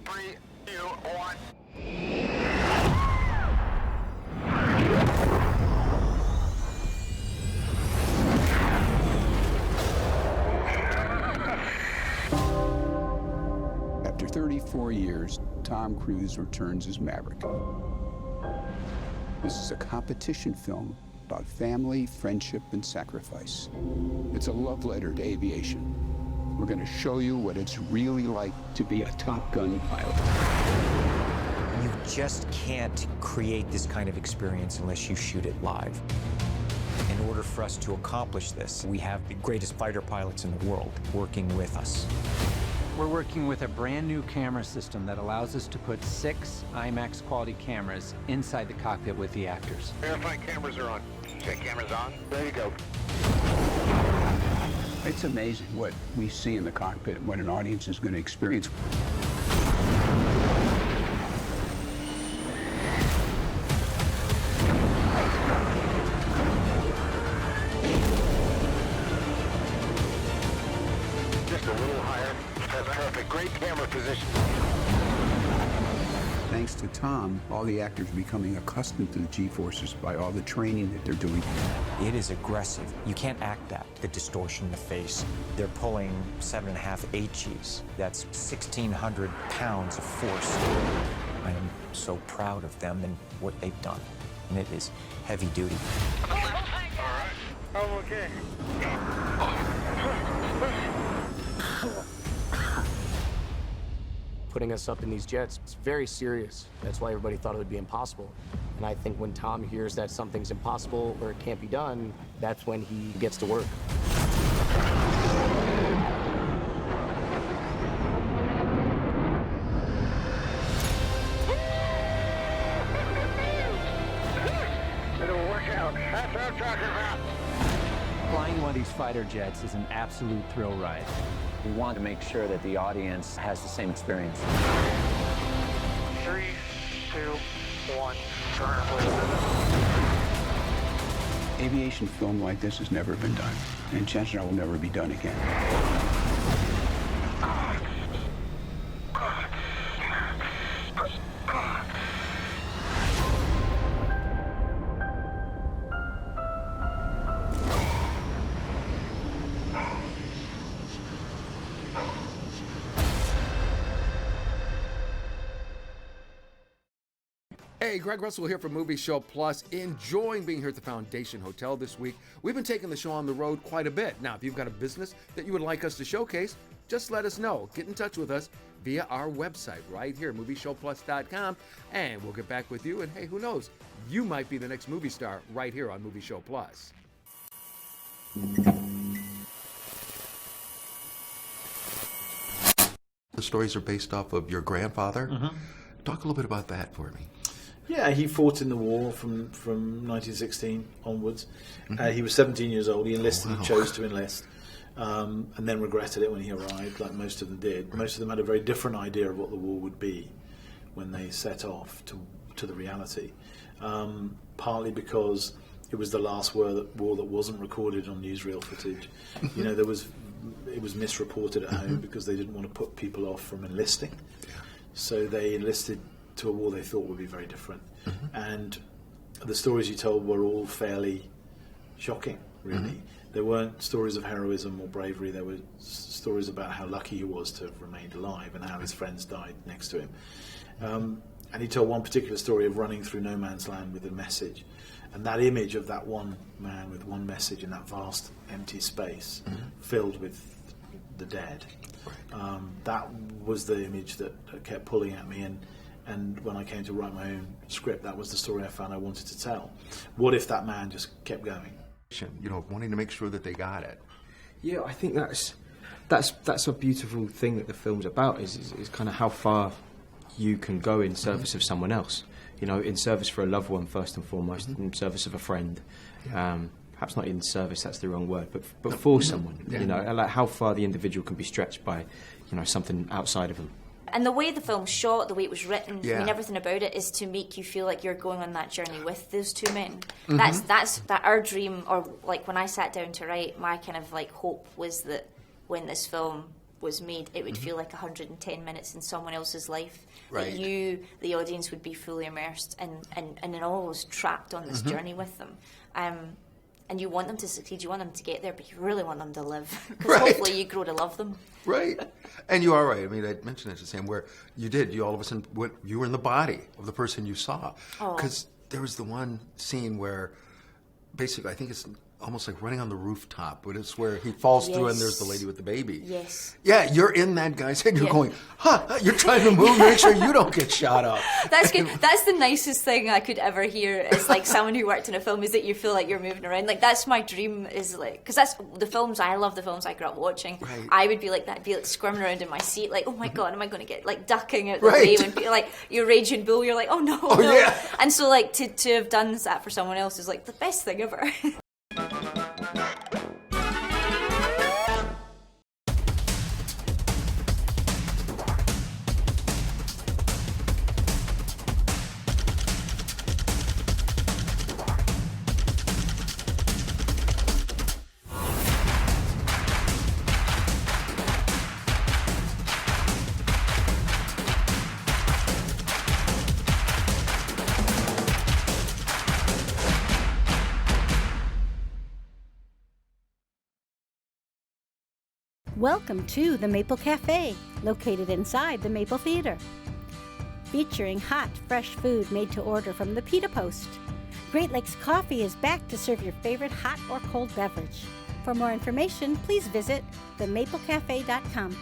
3, 2, 1. After 34 years, Tom Cruise returns as Maverick. This is a competition film about family, friendship, and sacrifice. It's a love letter to aviation. We're going to show you what it's really like to be a Top Gun pilot. You just can't create this kind of experience unless you shoot it live. In order for us to accomplish this, we have the greatest fighter pilots in the world working with us. We're working with a brand new camera system that allows us to put 6 IMAX quality cameras inside the cockpit with the actors. Verify cameras are on. Check cameras on. There you go. It's amazing what we see in the cockpit and what an audience is going to experience. Just a little higher. That's perfect. Great camera position. Thanks to Tom, all the actors are becoming accustomed to the G-forces by all the training that they're doing. It is aggressive. You can't act that. The distortion in the face. They're pulling 7.5 HEs. That's 1,600 pounds of force. I am so proud of them and what they've done. And it is heavy duty. All right. I'm okay. Putting us up in these jets, it's very serious. That's why everybody thought it would be impossible. And I think when Tom hears that something's impossible or it can't be done, that's when he gets to work. It'll work out. That's what I'm talking about. Flying one of these fighter jets is an absolute thrill ride. We want to make sure that the audience has the same experience. 3, 2, 1. Turn, please. Aviation film like this has never been done, and chances are it will never be done again. Hey, Greg Russell here from Movie Show Plus, enjoying being here at the Foundation Hotel this week. We've been taking the show on the road quite a bit. Now, if you've got a business that you would like us to showcase, just let us know. Get in touch with us via our website right here, movieshowplus.com, and we'll get back with you. And hey, who knows? You might be the next movie star right here on Movie Show Plus. The stories are based off of your grandfather. Talk a little bit about that for me. Yeah, he fought in the war from 1916 onwards. He was 17 years old. He enlisted. Wow. He chose to enlist, and then regretted it when he arrived, like most of them did. Most of them had a very different idea of what the war would be when they set off to the reality. Partly because it was the last war that wasn't recorded on newsreel footage. You know, it was misreported at home because they didn't want to put people off from enlisting. So they enlisted to a war they thought would be very different. And the stories he told were all fairly shocking, really. There weren't stories of heroism or bravery. There were stories about how lucky he was to have remained alive and how his friends died next to him. And he told one particular story of running through no man's land with a message. And that image of that one man with one message in that vast empty space filled with the dead. That was the image that kept pulling at me, and when I came to write my own script, that was the story I found I wanted to tell. What if that man just kept going? You know, wanting to make sure that they got it. Yeah, I think that's a beautiful thing that the film's about, is kind of how far you can go in service of someone else. You know, in service for a loved one first and foremost, in service of a friend. Perhaps not in service, that's the wrong word, but for someone. You know, like how far the individual can be stretched by, you know, something outside of them. And the way the film's shot, the way it was written, Yeah. I mean, everything about it is to make you feel like you're going on that journey with those two men. That's our dream, or like when I sat down to write, my kind of like hope was that when this film was made, it would feel like 110 minutes in someone else's life. Right. That you, the audience, would be fully immersed and almost trapped on this journey with them. And you want them to succeed, you want them to get there, but you really want them to live. Because hopefully you grow to love them. Right. And you are right. I mean, I mentioned it to Sam, where you all of a sudden, you were in the body of the person you saw. Because there was the one scene where basically, I think it's almost like running on the rooftop, but it's where he falls through and there's the lady with the baby. Yes. Yeah, you're in that guy's head. You're going, you're trying to move, make sure you don't get shot up. That's good. That's the nicest thing I could ever hear is like someone who worked in a film is that you feel like you're moving around. Like that's my dream is like, because that's the films, I love the films I grew up watching. Right. I would be like that, be like squirming around in my seat like, oh my God, am I going to get like ducking out the way when people like you're raging bull, you're like, oh no. Yeah. And so like to have done that for someone else is like the best thing ever. Welcome to the Maple Cafe, located inside the Maple Theater. Featuring hot, fresh food made to order from the Pita Post. Great Lakes Coffee is back to serve your favorite hot or cold beverage. For more information, please visit themaplecafe.com.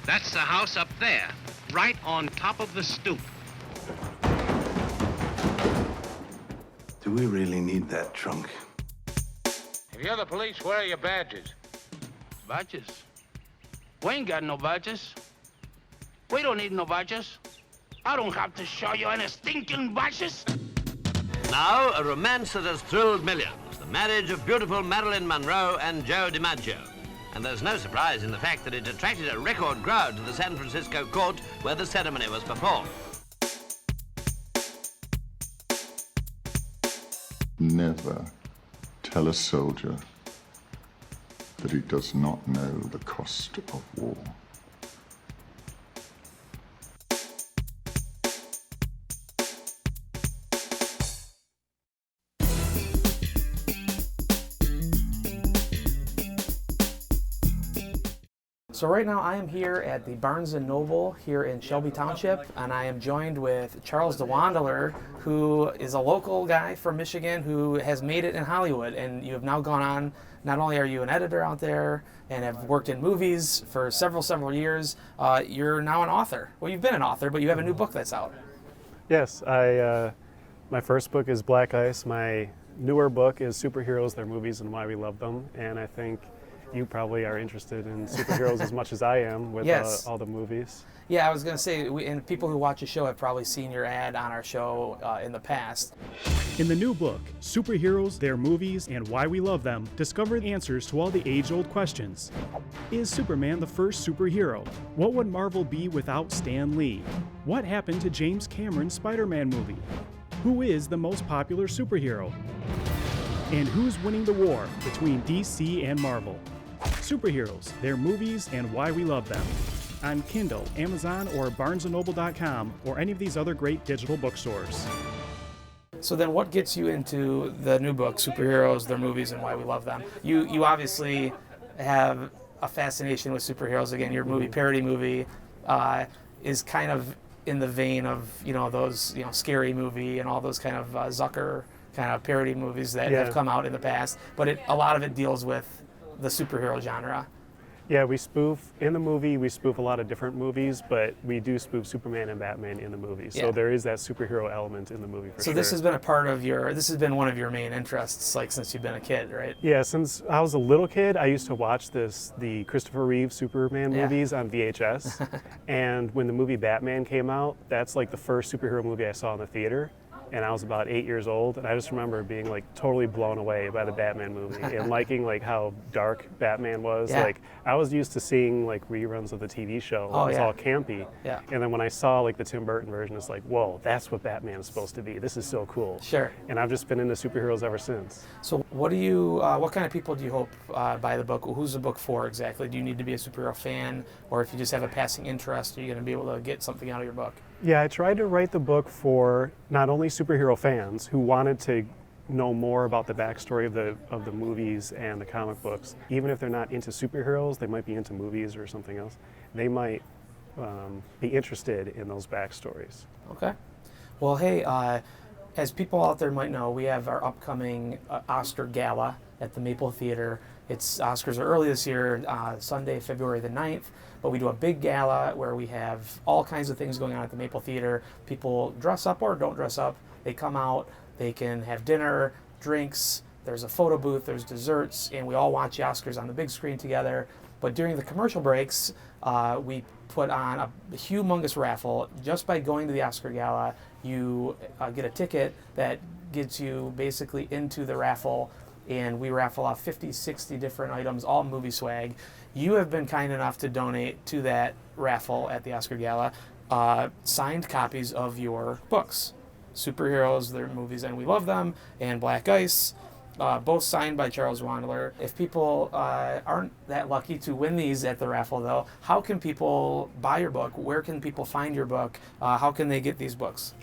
That's the house up there, right on top of the stoop. Do we really need that trunk? If you're the police, where are your badges? Badges? We ain't got no badges. We don't need no badges. I don't have to show you any stinking badges. Now, a romance that has thrilled millions. The marriage of beautiful Marilyn Monroe and Joe Dimaggio. And there's no surprise in the fact that it attracted a record crowd to the San Francisco court where the ceremony was performed. Never tell a soldier that he does not know the cost of war. So right now I am here at the Barnes & Noble here in Shelby Township, and I am joined with Charles DeWandler, who is a local guy from Michigan who has made it in Hollywood, and you have now gone on, not only are you an editor out there and have worked in movies for several years, you're now an author. Well, you've been an author, but you have a new book that's out. Yes, my first book is Black Ice. My newer book is Superheroes, Their Movies and Why We Love Them, and I think you probably are interested in superheroes as much as I am with all the movies. Yeah, I was going to say, and people who watch the show have probably seen your ad on our show in the past. In the new book, Superheroes, Their Movies, and Why We Love Them, discover the answers to all the age-old questions. Is Superman the first superhero? What would Marvel be without Stan Lee? What happened to James Cameron's Spider-Man movie? Who is the most popular superhero? And who's winning the war between DC and Marvel? Superheroes, Their Movies, and Why We Love Them. On Kindle, Amazon, or BarnesandNoble.com, or any of these other great digital bookstores. So then what gets you into the new book, Superheroes, Their Movies, and Why We Love Them? You obviously have a fascination with superheroes. Again, your movie, parody movie, is kind of in the vein of, those, Scary Movie and all those kind of Zucker kind of parody movies that have come out in the past. But a lot of it deals with the superhero genre. Yeah, in the movie, we spoof a lot of different movies, but we do spoof Superman and Batman in the movie. So there is that superhero element in the movie for sure. So this has been this has been one of your main interests, like since you've been a kid, right? Yeah, since I was a little kid, I used to watch the Christopher Reeve Superman movies on VHS. And when the movie Batman came out, that's like the first superhero movie I saw in the theater. and I was about 8 years old, and I just remember being like totally blown away by the Batman movie and liking like how dark Batman was. Yeah. Like I was used to seeing like reruns of the TV show. It was all campy. Yeah. And then when I saw like the Tim Burton version, it's like, whoa, that's what Batman is supposed to be. This is so cool. Sure. And I've just been into superheroes ever since. So what kind of people do you hope buy the book? Who's the book for exactly? Do you need to be a superhero fan, or if you just have a passing interest, are you going to be able to get something out of your book? Yeah, I tried to write the book for not only superhero fans who wanted to know more about the backstory of the movies and the comic books. Even if they're not into superheroes, they might be into movies or something else. They might be interested in those backstories. Okay. Well, hey, as people out there might know, we have our upcoming Oscar Gala at the Maple Theater. Oscars are early this year, Sunday, February the 9th, but we do a big gala where we have all kinds of things going on at the Maple Theater. People dress up or don't dress up. They come out, they can have dinner, drinks, there's a photo booth, there's desserts, and we all watch the Oscars on the big screen together. But during the commercial breaks, we put on a humongous raffle. Just by going to the Oscar Gala, you get a ticket that gets you basically into the raffle, and we raffle off 50, 60 different items, all movie swag. You have been kind enough to donate to that raffle at the Oscar Gala signed copies of your books. Superheroes, their movies, and we love them, and Black Ice, both signed by Charles Wandler. If people aren't that lucky to win these at the raffle, though, how can people buy your book? Where can people find your book? How can they get these books?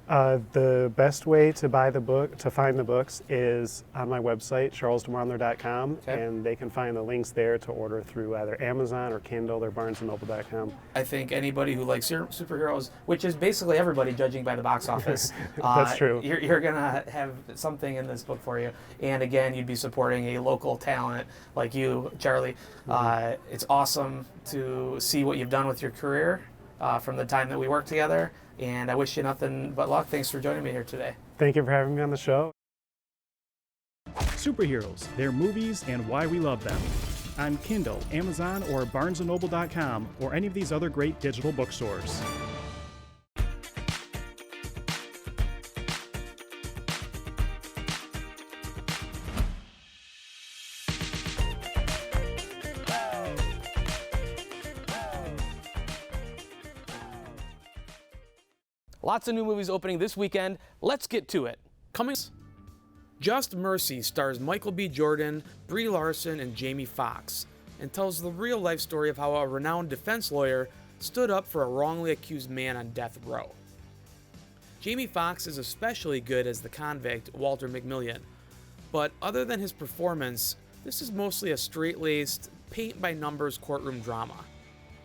The best way to buy the book, to find the books, is on my website, charlesdemondler.com, and they can find the links there to order through either Amazon or Kindle or barnesandnoble.com. I think anybody who likes superheroes, which is basically everybody judging by the box office, That's true. You're going to have something in this book for you. And again, you'd be supporting a local talent like you, Charlie. It's awesome to see what you've done with your career from the time that we worked together. And I wish you nothing but luck. Thanks for joining me here today. Thank you for having me on the show. Superheroes, their movies, and why we love them. On Kindle, Amazon, or barnesandnoble.com, or any of these other great digital bookstores. Lots of new movies opening this weekend. Let's get to it. Coming. Just Mercy stars Michael B. Jordan, Brie Larson, and Jamie Foxx, and tells the real-life story of how a renowned defense lawyer stood up for a wrongly accused man on death row. Jamie Foxx is especially good as the convict, Walter McMillian, but other than his performance, this is mostly a straight-laced, paint-by-numbers courtroom drama,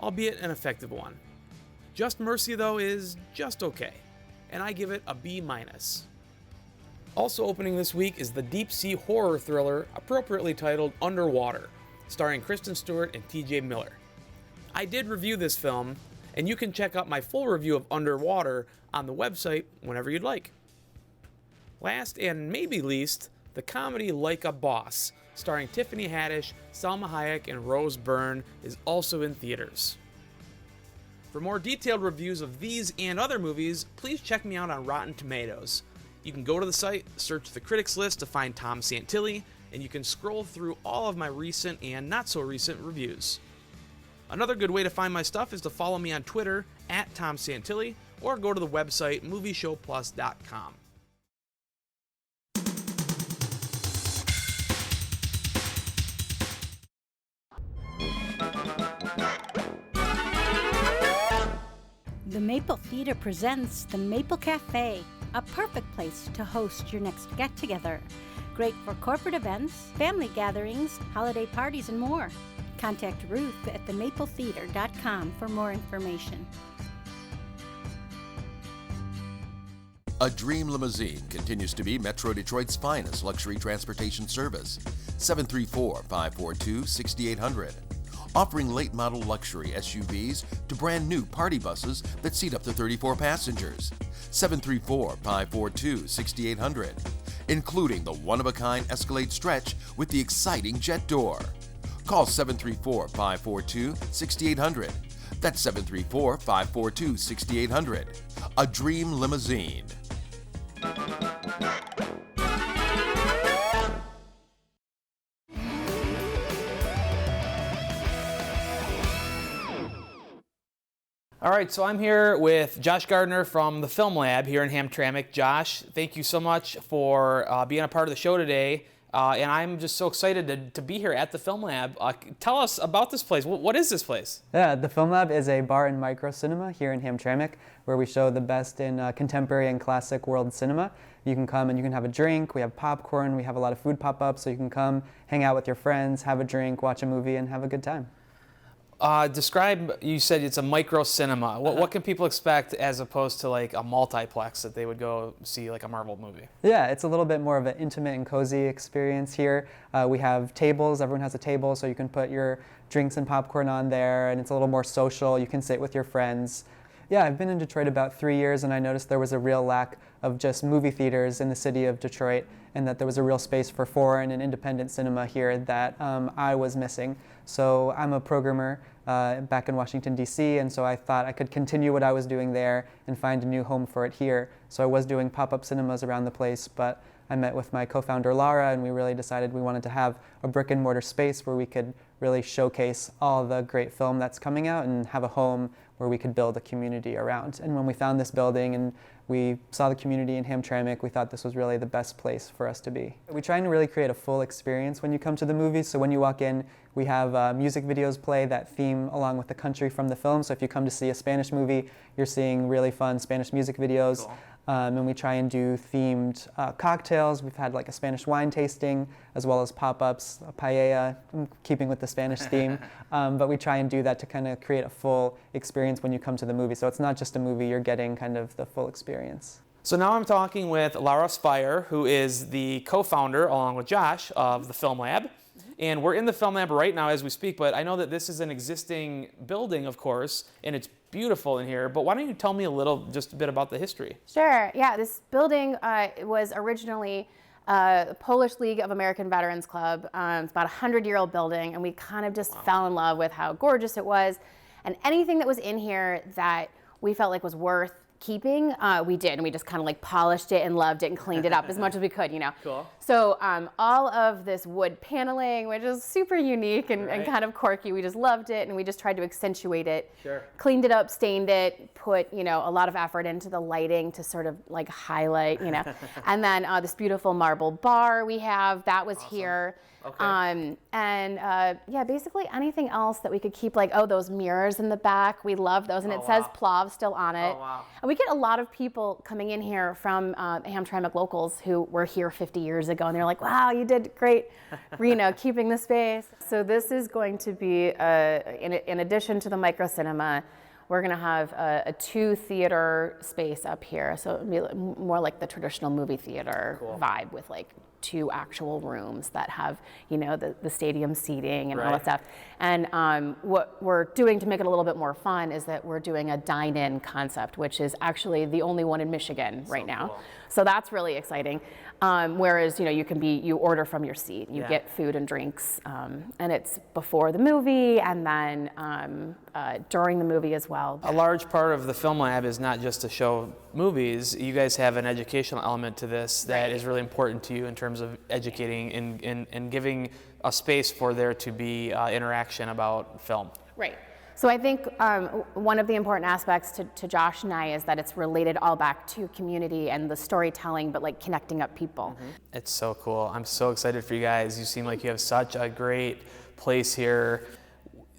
albeit an effective one. Just Mercy, though, is just okay, and I give it a B-. Also opening this week is the deep-sea horror thriller appropriately titled Underwater, starring Kristen Stewart and TJ Miller. I did review this film, and you can check out my full review of Underwater on the website whenever you'd like. Last and maybe least, the comedy Like a Boss, starring Tiffany Haddish, Salma Hayek, and Rose Byrne, is also in theaters. For more detailed reviews of these and other movies, please check me out on Rotten Tomatoes. You can go to the site, search the critics list to find Tom Santilli, and you can scroll through all of my recent and not so recent reviews. Another good way to find my stuff is to follow me on Twitter @Tom Santilli, or go to the website movieshowplus.com. The Maple Theater presents the Maple Cafe, a perfect place to host your next get-together. Great for corporate events, family gatherings, holiday parties, and more. Contact Ruth at themapletheater.com for more information. A Dream Limousine continues to be Metro Detroit's finest luxury transportation service. 734-542-6800. Offering late model luxury SUVs to brand new party buses that seat up to 34 passengers. 734-542-6800. Including the one-of-a-kind Escalade Stretch with the exciting jet door. Call 734-542-6800. That's 734-542-6800. A Dream Limousine. All right, so I'm here with Josh Gardner from the Film Lab here in Hamtramck. Josh, thank you so much for being a part of the show today. And I'm just so excited to be here at the Film Lab. Tell us about this place. What is this place? Yeah, the Film Lab is a bar and micro cinema here in Hamtramck where we show the best in contemporary and classic world cinema. You can come and you can have a drink. We have popcorn. We have a lot of food pop-ups, so you can come, hang out with your friends, have a drink, watch a movie, and have a good time. Describe, you said it's a micro cinema. What can people expect as opposed to like a multiplex that they would go see like a Marvel movie? Yeah, it's a little bit more of an intimate and cozy experience here. We have tables, everyone has a table, so you can put your drinks and popcorn on there, and it's a little more social. You can sit with your friends. Yeah, I've been in Detroit about 3 years, and I noticed there was a real lack of just movie theaters in the city of Detroit, and that there was a real space for foreign and independent cinema here that I was missing. So I'm a programmer back in Washington, D.C., and so I thought I could continue what I was doing there and find a new home for it here. So I was doing pop-up cinemas around the place, but I met with my co-founder Lara, and we really decided we wanted to have a brick and mortar space where we could really showcase all the great film that's coming out and have a home where we could build a community around. And when we found this building and we saw the community in Hamtramck, we thought this was really the best place for us to be. We try and really create a full experience when you come to the movies. So when you walk in, we have music videos play that theme along with the country from the film. So if you come to see a Spanish movie, you're seeing really fun Spanish music videos. Cool. And we try and do themed cocktails. We've had like a Spanish wine tasting, as well as pop-ups, a paella, keeping with the Spanish theme. But we try and do that to kind of create a full experience when you come to the movie. So it's not just a movie, you're getting kind of the full experience. So now I'm talking with Lara Spire, who is the co-founder, along with Josh, of the Film Lab. And we're in the Film Lab right now as we speak, but I know that this is an existing building, of course, and it's beautiful in here, but why don't you tell me just a bit about the history? Sure, yeah, this building was originally the Polish League of American Veterans Club. It's about a 100-year-old building, and we kind of just fell in love with how gorgeous it was, and anything that was in here that we felt like was worth keeping, we did, and we just kind of like polished it and loved it and cleaned it up as much as we could, you know. Cool. So all of this wood paneling, which is super unique and kind of quirky, we just loved it, and we just tried to accentuate it. Sure. Cleaned it up, stained it, put, you know, a lot of effort into the lighting to sort of like highlight, you know. And then this beautiful marble bar we have, that was here. Okay. Yeah, basically anything else that we could keep, like, oh, those mirrors in the back, we love those, and it says Plav still on it. Oh, wow. And we get a lot of people coming in here from Hamtramck locals who were here 50 years ago, and they're like, wow, you did great, you know, keeping the space. So this is going to be, in addition to the micro cinema, we're going to have a 2-theater space up here. So it'll be more like the traditional movie theater vibe with like 2 actual rooms that have, you know, the stadium seating and all that stuff. And what we're doing to make it a little bit more fun is that we're doing a dine-in concept, which is actually the only one in Michigan right now. Cool. So that's really exciting. Whereas, you know, you order from your seat, you get food and drinks, and it's before the movie and then during the movie as well. A large part of the Film Lab is not just to show movies. You guys have an educational element to this that is really important to you in terms of educating and giving a space for there to be interaction about film. Right. So I think one of the important aspects to Josh and I is that it's related all back to community and the storytelling, but like connecting up people. It's so cool. I'm so excited for you guys. You seem like you have such a great place here.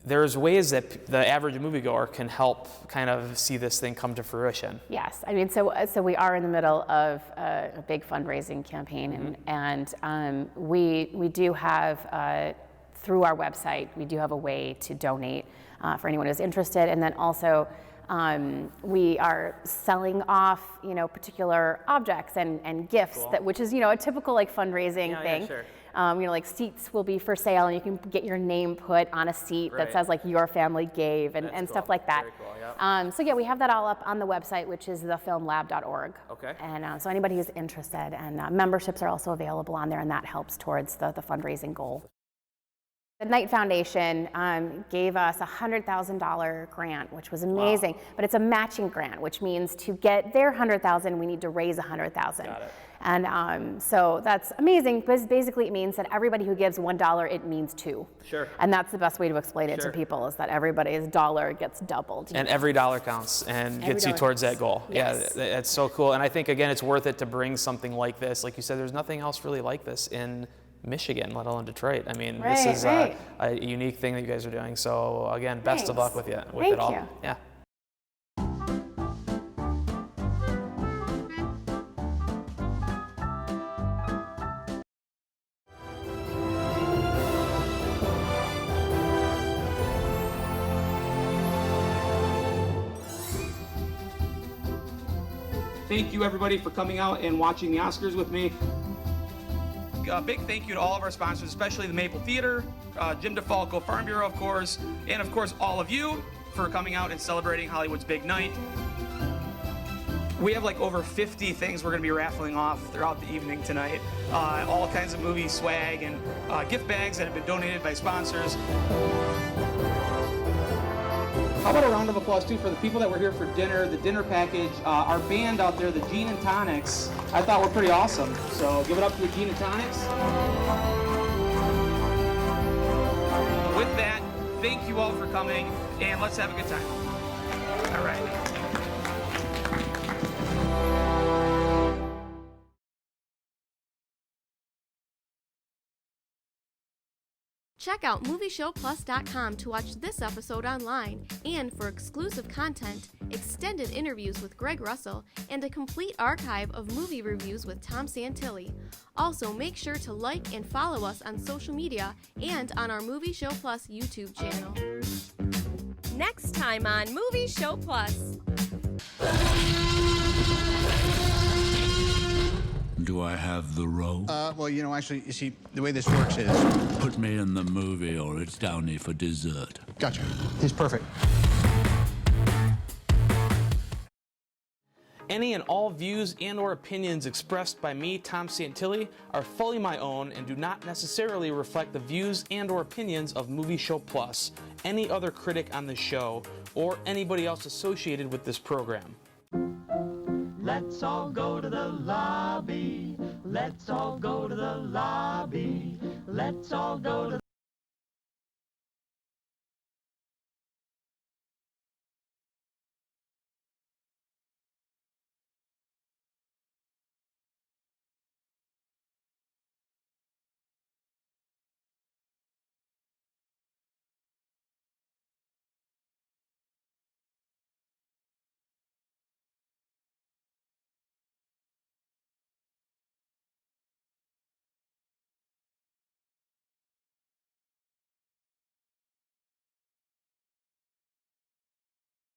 There's ways that the average moviegoer can help kind of see this thing come to fruition. Yes, I mean, so we are in the middle of a big fundraising campaign, and we do have, through our website, we do have a way to donate for anyone who's interested, and then also we are selling off, you know, particular objects and gifts, which is, you know, a typical like fundraising thing. Yeah, sure. You know, like seats will be for sale, and you can get your name put on a seat that says like your family gave and stuff like that. Very cool, So yeah, we have that all up on the website, which is thefilmlab.org. Okay. And so anybody who's interested, and memberships are also available on there, and that helps towards the fundraising goal. The Knight Foundation gave us a $100,000 grant, which was amazing. Wow. But it's a matching grant, which means to get their $100,000, we need to raise $100,000. Got it. And so that's amazing, because basically it means that everybody who gives $1, it means $2. Sure. And that's the best way to explain it to people, is that everybody's dollar gets doubled. And every dollar counts and gets you towards that goal. Yes. Yeah, that's so cool. And I think, again, it's worth it to bring something like this. Like you said, there's nothing else really like this in Michigan, let alone Detroit. I mean, this is a unique thing that you guys are doing. So again, best of luck with it all. Thank you. Yeah. Thank you, everybody, for coming out and watching the Oscars with me. A big thank you to all of our sponsors, especially the Maple Theater, Jim DeFalco Farm Bureau, of course, and of course all of you for coming out and celebrating Hollywood's big night. We have like over 50 things we're going to be raffling off throughout the evening tonight. All kinds of movie swag and gift bags that have been donated by sponsors. How about a round of applause, too, for the people that were here for dinner, the dinner package, our band out there, the Gin and Tonics. I thought were pretty awesome. So give it up to the Gin and Tonics. With that, thank you all for coming, and let's have a good time. All right. Check out MovieShowPlus.com to watch this episode online, and for exclusive content, extended interviews with Greg Russell, and a complete archive of movie reviews with Tom Santilli. Also, make sure to like and follow us on social media and on our Movie Show Plus YouTube channel. Next time on Movie Show Plus. Do I have the rope? Well, you know, actually, you see, the way this works is... Put me in the movie or it's downy for dessert. Gotcha. He's perfect. Any and all views and or opinions expressed by me, Tom Santilli, are fully my own and do not necessarily reflect the views and or opinions of Movie Show Plus, any other critic on the show, or anybody else associated with this program. Let's all go to the lobby. Let's all go to the lobby. Let's all go to the